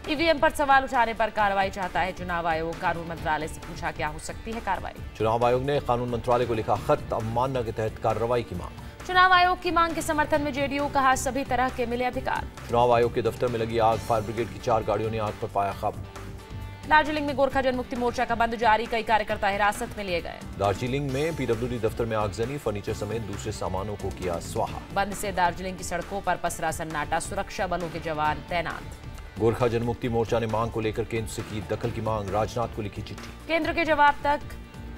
EVM पर सवाल उठाने पर कार्रवाई चाहता है चुनाव आयोग। कानून मंत्रालय से पूछा क्या हो सकती है कार्रवाई। चुनाव आयोग ने कानून मंत्रालय को लिखा खत, अवमानना के तहत कार्रवाई की मांग। चुनाव आयोग की मांग के समर्थन में जेडीयू, कहा सभी तरह के मिले अधिकार। चुनाव आयोग के दफ्तर में लगी आग, फायर ब्रिगेड की 4 गाड़ियों ने आग पर पाया काबू। दार्जिलिंग में गोरखा जनमुक्ति मोर्चा का बंद जारी, कई कार्यकर्ता हिरासत में लिए गए। दार्जिलिंग में पीडब्ल्यूडी दफ्तर में आगजनी, फर्नीचर समेत दूसरे सामानों को किया स्वाहा। बंद से दार्जिलिंग की सड़कों पर पसरा सन्नाटा, सुरक्षा बलों के जवान तैनात। गोरखा जनमुक्ति मोर्चा ने मांग को लेकर केंद्र से की दखल की मांग, राजनाथ को लिखी चिट्ठी। केंद्र के जवाब तक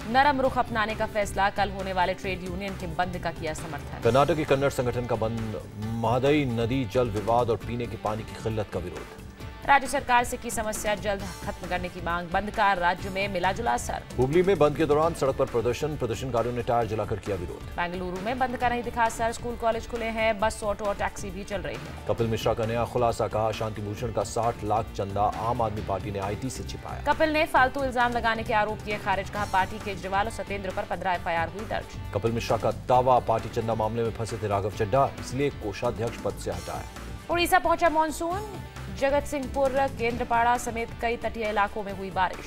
नरम रुख अपनाने का फैसला, कल होने वाले ट्रेड यूनियन के बंद का किया समर्थन। कर्नाटक के कन्नड़ संगठन का बंद, महादई नदी जल विवाद और पीने के पानी की किल्लत का विरोध। राज्य सरकार से की समस्या जल्द खत्म करने की मांग, बंद का राज्य में मिला जुला असर। हुबली में बंद के दौरान सड़क पर प्रदर्शनकारियों ने टायर जलाकर किया विरोध। बेंगलुरु में बंद का नहीं दिखा असर, स्कूल कॉलेज खुले हैं, बस ऑटो और टैक्सी भी चल रही है। कपिल मिश्रा का नया खुलासा, कहा शांति भूषण का 60 लाख चंदा आम आदमी पार्टी ने आईटी से छिपाया। कपिल ने फालतू इल्जाम लगाने के आरोप किए खारिज, कहा पार्टी केजरीवाल और सत्येंद्र पर 15 एफआईआर हुई दर्ज। कपिल मिश्रा का दावा, पार्टी चंदा मामले में फंसे थे राघव चड्ढा, इसलिए कोषाध्यक्ष पद से हटाया। उड़ीसा पहुंचा मानसून, जगत सिंहपुर, केंद्रपाड़ा समेत कई तटीय इलाकों में हुई बारिश।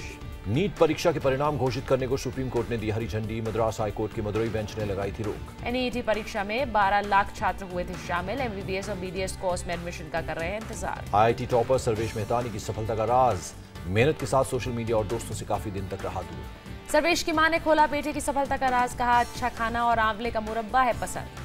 नीट परीक्षा के परिणाम घोषित करने को सुप्रीम कोर्ट ने दी हरी झंडी, मद्रास हाईकोर्ट की मदुरई बेंच ने लगाई थी रोक। एनईईटी परीक्षा में 12 लाख छात्र हुए थे शामिल, एमबीबीएस और बीडीएस कोर्स में एडमिशन का कर रहे हैं इंतजार। आईआईटी टॉपर सर्वेश मेहतानी की सफलता का राज, मेहनत के साथ सोशल मीडिया और दोस्तों से काफी दिन तक रहा दूर। सर्वेश की मां ने खोला बेटे की सफलता का राज, कहा अच्छा खाना और आंवले का मुरब्बा है पसंद।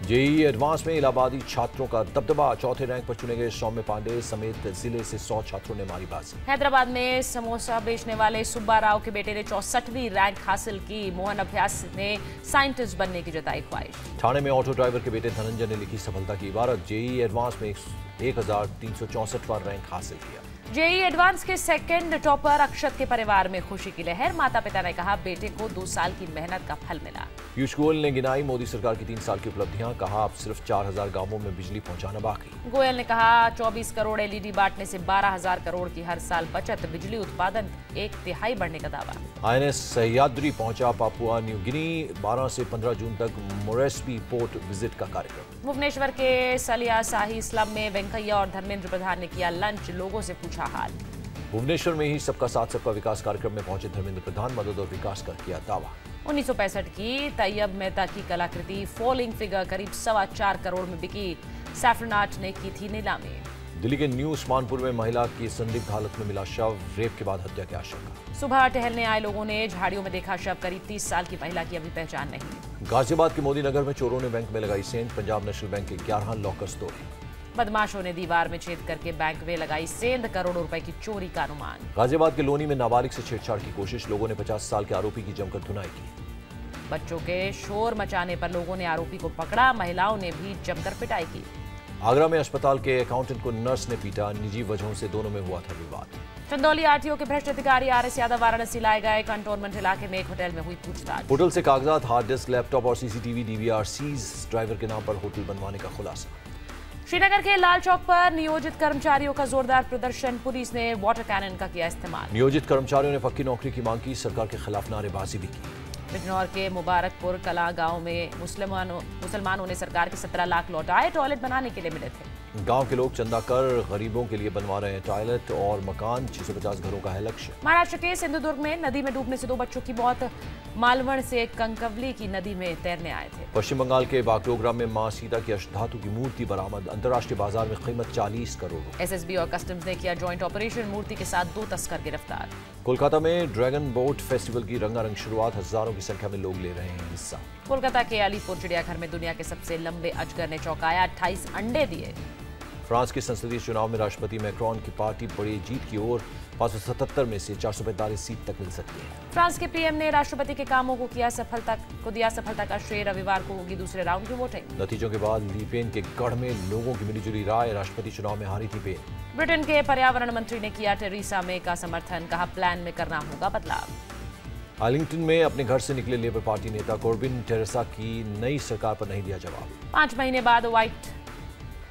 जेईई एडवांस में इलाहाबादी छात्रों का दबदबा, चौथे रैंक पर चुने गए सौम्य पांडे समेत जिले से 100 छात्रों ने मारी बाजी। हैदराबाद में समोसा बेचने वाले सुब्बा राव के बेटे ने 64वीं रैंक हासिल की, मोहन अभ्यास ने साइंटिस्ट बनने की जताई ख्वाहिश। ठाणे में ऑटो ड्राइवर के बेटे धनंजय ने लिखी सफलता की इबारत, जेईई एडवांस में 1364वां रैंक हासिल किया। जेईई एडवांस के सेकंड टॉपर अक्षत के परिवार में खुशी की लहर, माता पिता ने कहा बेटे को 2 साल की मेहनत का फल मिला। पीयूष गोयल ने गिनाई मोदी सरकार की 3 साल की उपलब्धियां, कहा अब सिर्फ 4000 गांवों में बिजली पहुंचाना बाकी। गोयल ने कहा 24 करोड़ एलईडी बांटने से 12,000 करोड़ की हर साल बचत, बिजली उत्पादन 1/3 बढ़ने का दावा। आईएनएस सह्याद्री पहुंचा पापुआ न्यू गिनी, 12 से 15 जून तक मोरेस्बी पोर्ट विजिट का कार्यक्रम। भुवनेश्वर के सलिया शाही स्लम में वेंकैया और धर्मेंद्र प्रधान ने किया लंच, लोगों से पूछा हाल। भुवनेश्वर में ही सबका साथ सबका विकास कार्यक्रम में पहुंचे धर्मेंद्र प्रधान, मदद और विकास का किया दावा। 1965 की तैयब मेहता की कलाकृति फॉलिंग फिगर करीब 4.25 करोड़ में बिकी, सैफरन आर्ट ने की थी नीलामी। दिल्ली के न्यू उस्मानपुर में महिला की संदिग्ध हालत में मिला शव, रेप के बाद हत्या की आशंका। सुबह टहलने आए लोगों ने झाड़ियों में देखा शव, करीब 30 साल की महिला की अभी पहचान नहीं। गाजियाबाद के मोदी नगर में चोरों ने बैंक में लगाई सेंध, पंजाब नेशनल बैंक के 11 लॉकर्स तोड़े। बदमाशों ने दीवार में छेद करके बैंक में लगाई सेंध, करोड़ों रुपए की चोरी का अनुमान। गाजियाबाद के लोनी में नाबालिग से छेड़छाड़ की कोशिश, लोगों ने 50 साल के आरोपी की जमकर धुनाई की। बच्चों के शोर मचाने पर लोगों ने आरोपी को पकड़ा, महिलाओं ने भी जमकर पिटाई की। आगरा में अस्पताल के अकाउंटेंट को नर्स ने पीटा, निजी वजहों से दोनों में हुआ था विवाद। चंदौली आरटीओ के भ्रष्ट अधिकारी आरएस यादव वाराणसी लाए गए, कंटोनमेंट इलाके में एक होटल में हुई पूछताछ। होटल से कागजात, हार्ड डिस्क, लैपटॉप और सीसीटीवी डीवीआर सीज, ड्राइवर के नाम पर होटल बनवाने का खुलासा। श्रीनगर के लाल चौक पर नियोजित कर्मचारियों का जोरदार प्रदर्शन, पुलिस ने वाटर कैनन का किया इस्तेमाल। नियोजित कर्मचारियों ने पक्की नौकरी की मांग की, सरकार के खिलाफ नारेबाजी भी की। बिजनौर के मुबारकपुर कला गांव में मुसलमानों ने सरकार के 17 लाख लौटाए, टॉयलेट बनाने के लिए मिले थे। गांव के लोग चंदा कर गरीबों के लिए बनवा रहे हैं टॉयलेट और मकान, 650 घरों का है लक्ष्य। महाराष्ट्र के सिंधुदुर्ग में नदी में डूबने से 2 बच्चों की मौत, मालवण से कंकवली की नदी में तैरने आए थे। पश्चिम बंगाल के बागडोगरा में मां सीता की अष्टधातु की मूर्ति बरामद, अंतर्राष्ट्रीय बाजार में कीमत 40 करोड़। एसएसबी और कस्टम्स ने किया जॉइंट ऑपरेशन, मूर्ति के साथ 2 तस्कर गिरफ्तार। कोलकाता में ड्रैगन बोट फेस्टिवल की रंगारंग शुरुआत, हजारों की संख्या में लोग ले रहे हैं हिस्सा। कोलकाता के अलीपुर चिड़ियाघर में दुनिया के सबसे लंबे अजगर ने चौंकाया, 28 अंडे दिए। फ्रांस के संसदीय चुनाव में राष्ट्रपति मैक्रोन की पार्टी बड़ी जीत की ओर, 577 में से 445 सीट तक मिल सकती है। फ्रांस के पीएम ने राष्ट्रपति के कामों को दिया सफलता का श्रेय, रविवार को होगी दूसरे राउंड की वोटिंग। नतीजों के बाद लीपेन के गढ़ में लोगों की मिलीजुली राय, राष्ट्रपति चुनाव में हारी थी पेन। ब्रिटेन के पर्यावरण मंत्री ने किया टेरेसा मे का समर्थन, कहा प्लान में करना होगा बदलाव। आर्लिंगटन में अपने घर से निकले लेबर पार्टी नेता कोर्बिन, टेरेसा की नई सरकार पर नहीं दिया जवाब। 5 महीने बाद व्हाइट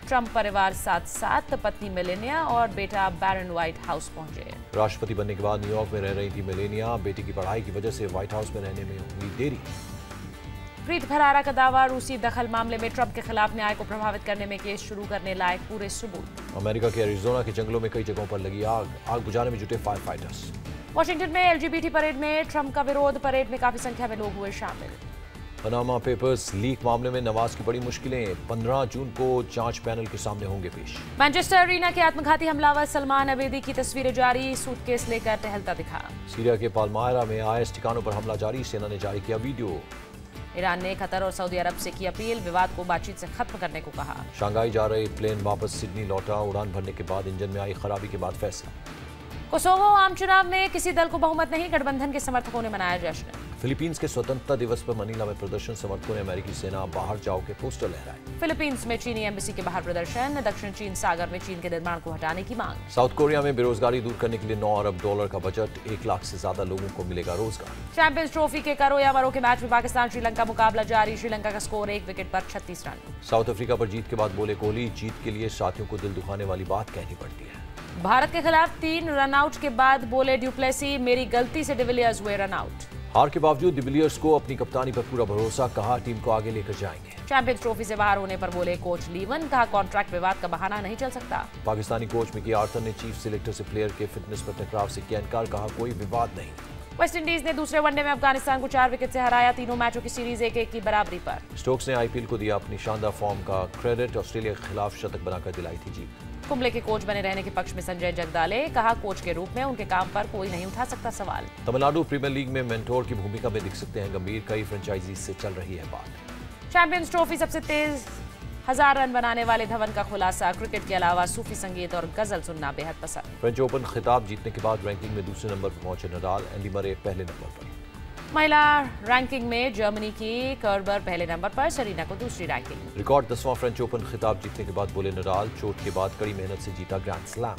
ट्रंप परिवार साथ पत्नी मेलेनिया और बेटा बैरन व्हाइट हाउस पहुंचे। राष्ट्रपति बनने के बाद न्यूयॉर्क में रह रही थी मेलेनिया, बेटी की पढ़ाई की वजह से व्हाइट हाउस में रहने में हुई देरी। प्रीत भरारा का दावा, रूसी दखल मामले में ट्रंप के खिलाफ न्याय को प्रभावित करने में केस शुरू करने लायक पूरे सबूत। अमेरिका के एरिजोना के जंगलों में कई जगहों पर लगी आग बुझाने में जुटे फायर फाइटर्स। वॉशिंगटन में एलजीबीटी परेड में ट्रंप का विरोध, परेड में काफी संख्या में लोग हुए शामिल। पनामा पेपर्स लीक मामले में नवाज की बड़ी मुश्किलें, 15 जून को जांच पैनल के सामने होंगे पेश। मैनचेस्टर अरीना के आत्मघाती हमलावर सलमान अबेदी की तस्वीरें जारी, सूटकेस लेकर टहलता दिखा। सीरिया के पालमायरा में आईएस ठिकानों पर हमला जारी, सेना ने जारी किया वीडियो। ईरान ने कतर और सऊदी अरब से की अपील, विवाद को बातचीत से खत्म करने को कहा। शंघाई जा रहे प्लेन वापस सिडनी लौटा, उड़ान भरने के बाद इंजन में आई खराबी के बाद फैसला। कोसोवो आम चुनाव में किसी दल को बहुमत नहीं, गठबंधन के समर्थकों ने मनाया जश्न। फिलीपींस के स्वतंत्रता दिवस पर मनीला में प्रदर्शन, समर्थकों ने अमेरिकी सेना बाहर जाओ के पोस्टर लहराए। फिलीपींस में चीनी एम्बेसी के बाहर प्रदर्शन, दक्षिण चीन सागर में चीन के निर्माण को हटाने की मांग। साउथ कोरिया में बेरोजगारी दूर करने के लिए $9 अरब का बजट, 1 लाख से ज्यादा लोगों को मिलेगा रोजगार। चैंपियंस ट्रॉफी के करो या मरो के मैच में पाकिस्तान श्रीलंका मुकाबला जारी, श्रीलंका का स्कोर 1 विकेट पर 36 रन। साउथ अफ्रीका पर जीत के बाद बोले कोहली, जीत के लिए साथियों को दिल दुखाने वाली बात कहनी पड़ती है। भारत के खिलाफ 3 रनआउट के बाद बोले ड्यूप्लेसी, मेरी गलती से डिविलियर्स हुए रनआउट। हार के बावजूद डिविलियर्स को अपनी कप्तानी पर पूरा भरोसा, कहा टीम को आगे लेकर जाएंगे। चैंपियंस ट्रॉफी से बाहर होने पर बोले कोच लीवन, कहा कॉन्ट्रैक्ट विवाद का बहाना नहीं चल सकता। पाकिस्तानी कोच मिकी आर्थर ने चीफ सिलेक्टर से प्लेयर के फिटनेस पर टकराव से किया इनकार, कहा कोई विवाद नहीं। वेस्टइंडीज ने दूसरे वनडे में अफगानिस्तान को 4 विकेट से हराया, तीनों मैचों की सीरीज 1-1 की बराबरी पर। स्टोक्स ने आईपीएल को दिया अपनी शानदार फॉर्म का क्रेडिट, ऑस्ट्रेलिया के खिलाफ शतक बनाकर दिलाई थी जीत। कुंबले के कोच बने रहने के पक्ष में संजय जगदाले, कहा कोच के रूप में उनके काम पर कोई नहीं उठा सकता सवाल। तमिलनाडु प्रीमियर लीग में मेंटोर की भूमिका में दिख सकते हैं गंभीर, कई फ्रेंचाइजी से चल रही है बात। चैंपियंस ट्रॉफी सबसे तेज 1000 रन बनाने वाले धवन का खुलासा, क्रिकेट के अलावा सूफी संगीत और गजल सुनना बेहद पसंद। फ्रेंच ओपन खिताब जीतने के बाद रैंकिंग में दूसरे नंबर पर पहुंचे नडाल, एंडी मरे पहले नंबर पर। महिला रैंकिंग में जर्मनी की कर्बर पहले नंबर पर, सरीना को दूसरी रैंकिंग। रिकॉर्ड 10वां फ्रेंच ओपन खिताब जीतने के बाद बोले नडाल, चोट के बाद कड़ी मेहनत से जीता ग्रैंड स्लैम।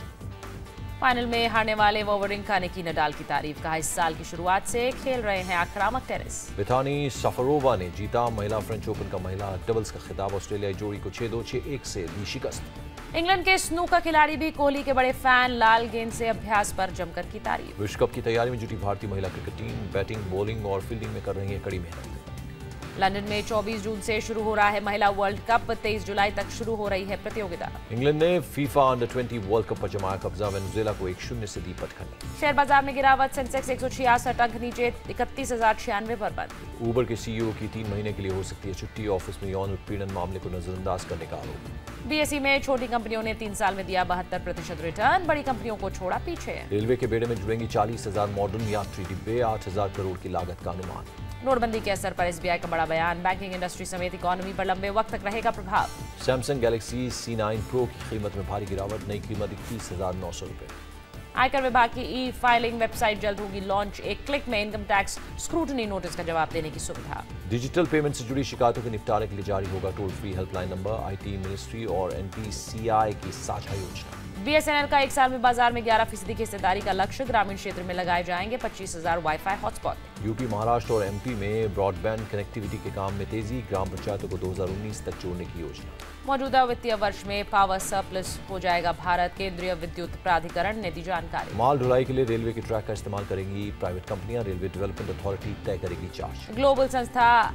फाइनल में हारने वाले वॉवरिंका ने की नडाल की तारीफ, कहा इस साल की शुरुआत से खेल रहे हैं आक्रामक टेनिस। बिथानी सफरोवा ने जीता महिला फ्रेंच ओपन का महिला डबल्स का खिताब, ऑस्ट्रेलियाई जोड़ी को 6-2, 6-1 से दी शिकस्त। इंग्लैंड के स्नूकर खिलाड़ी भी कोहली के बड़े फैन, लाल गेंद से अभ्यास पर जमकर की तारीफ। विश्व कप की तैयारी में जुटी भारतीय महिला क्रिकेट टीम बैटिंग, बॉलिंग और फील्डिंग में कर रही है कड़ी मेहनत। लंदन में 24 जून से शुरू हो रहा है महिला वर्ल्ड कप, 23 जुलाई तक शुरू हो रही है प्रतियोगिता। इंग्लैंड ने फीफा अंडर-20 वर्ल्ड कप पर जमाया कब्जा, वेनेजुएला को 1-0 से दी पटखनी। शेयर बाजार में गिरावट, सेंसेक्स 166 अंक नीचे 31,096 पर बंद। उबर के सीईओ की 3 महीने के लिए हो सकती है छुट्टी, ऑफिस में यौन उत्पीड़न मामले को नजरअंदाज करने का आरोप। बीएसई में छोटी कंपनियों ने 3 साल में दिया 72% रिटर्न, बड़ी कंपनियों को छोड़ा पीछे। रेलवे के बेड़े में जुड़ेंगी 40,000 मॉडर्न यात्री डिब्बे, 8,000 करोड़ की लागत का अनुमान। नोटबंदी के असर पर एसबीआई का बड़ा बयान, बैंकिंग इंडस्ट्री समेत इकोनॉमी पर लंबे वक्त तक रहेगा प्रभाव। सैमसंग गैलेक्सी C9 प्रो की कीमत में भारी गिरावट, नई कीमत 31,900 रुपए। आयकर विभाग की ई फाइलिंग वेबसाइट जल्द होगी लॉन्च, एक क्लिक में इनकम टैक्स स्क्रूटनी नोटिस का जवाब देने की सुविधा। डिजिटल पेमेंट से जुड़ी शिकायतों के निपटारे के लिए जारी होगा toll free helpline number, IT ministry और NPCI की साझा योजना। BSNL का 1 साल में बाजार में 11% की हिस्सेदारी का लक्ष्य, ग्रामीण क्षेत्र में लगाए जाएंगे 25,000 वाईफाई हॉटस्पॉट। यूपी, महाराष्ट्र और MP में ब्रॉडबैंड कनेक्टिविटी के काम में तेजी, ग्राम पंचायतों को 2019 तक जोड़ने की योजना। मौजूदा वित्तीय वर्ष में पावर सरप्लस हो जाएगा भारत, केंद्रीय विद्युत प्राधिकरण ने दी जानकारी। माल ढुलाई के लिए रेलवे के ट्रैक का इस्तेमाल करेंगी प्राइवेट कंपनियां, रेलवे डेवलपमेंट अथॉरिटी तय करेगी चार्ज। ग्लोबल संस्था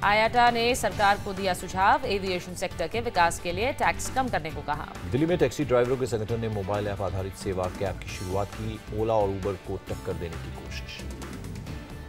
आयाटा ने सरकार को दिया सुझाव, एविएशन सेक्टर के विकास के लिए टैक्स कम करने को कहा। दिल्ली में टैक्सी ड्राइवरों के संगठन ने मोबाइल ऐप आधारित सेवा कैब की शुरुआत की, ओला और उबर को टक्कर देने की कोशिश।